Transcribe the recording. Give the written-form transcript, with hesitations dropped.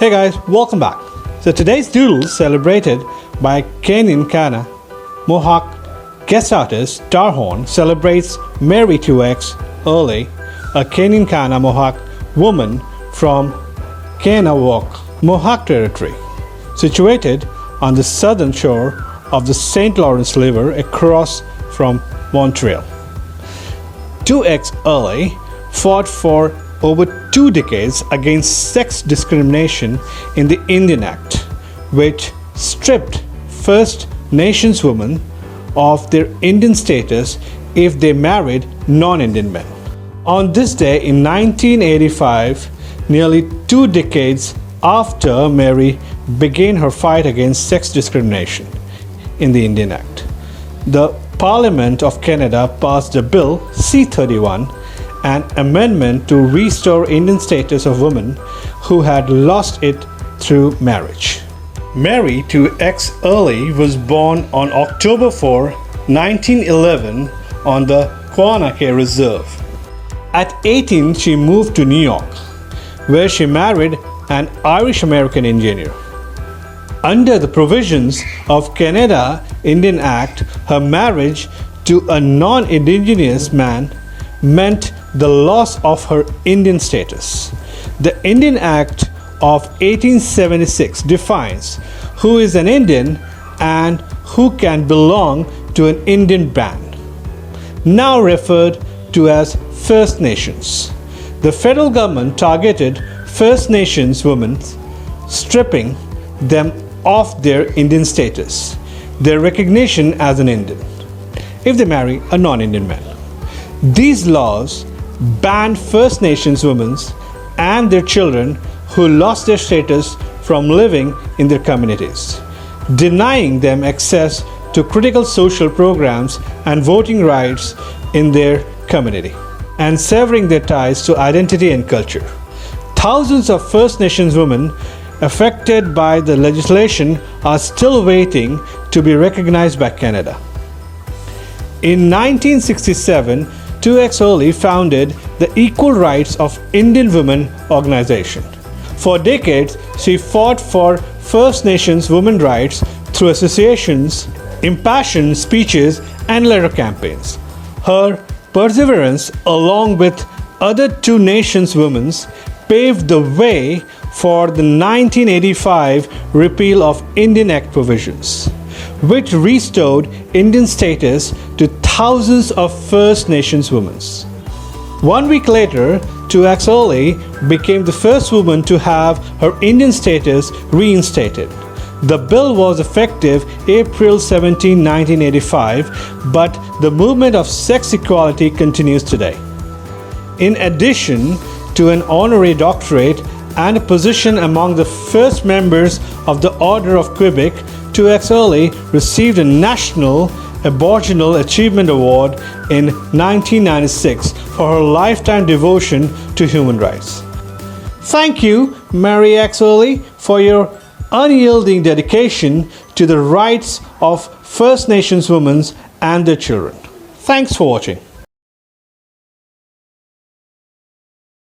Hey guys, welcome back. So today's Doodle, celebrated by Kanien'kehá, Mohawk guest artist Starhorn, celebrates Mary Two-Axe Earley, a Kanien'kehá Mohawk woman from Kahnawà, Mohawk territory, situated on the southern shore of the St. Lawrence River across from Montreal. Two-Axe Earley fought for over 2 decades against sex discrimination in the Indian Act, which stripped First Nations women of their Indian status if they married non-Indian men. On this day in 1985, nearly 2 decades after Mary began her fight against sex discrimination in the Indian Act, the Parliament of Canada passed a Bill C-31, an amendment to restore Indian status of women who had lost it through marriage. Mary Two-Axe Earley was born on October 4, 1911 on the Kanien'kehá Reserve. At 18, she moved to New York, where she married an Irish-American engineer. Under the provisions of Canada Indian Act, her marriage to a non-Indigenous man meant the loss of her Indian status. The Indian Act of 1876 defines who is an Indian and who can belong to an Indian band, now referred to as First Nations. The federal government targeted First Nations women, stripping them of their Indian status, their recognition as an Indian, if they marry a non-Indian man. These laws banned First Nations women and their children who lost their status from living in their communities, denying them access to critical social programs and voting rights in their community, and severing their ties to identity and culture. Thousands of First Nations women affected by the legislation are still waiting to be recognized by Canada. In 1967, Two-Axe Earley founded the Equal Rights of Indian Women organization. For decades, she fought for First Nations women's rights through associations, impassioned speeches, and letter campaigns. Her perseverance, along with other Two Nations women, paved the way for the 1985 repeal of Indian Act provisions, which restored Indian status to thousands of First Nations women. 1 week later, Two-Axe Earley became the first woman to have her Indian status reinstated. The bill was effective April 17, 1985, but the movement of sex equality continues today. In addition to an honorary doctorate and a position among the first members of the Order of Quebec, Two-Axe Earley received a National Aboriginal Achievement Award in 1996 for her lifetime devotion to human rights. Thank you, Mary Axe Earley, for your unyielding dedication to the rights of First Nations women and their children. Thanks for watching.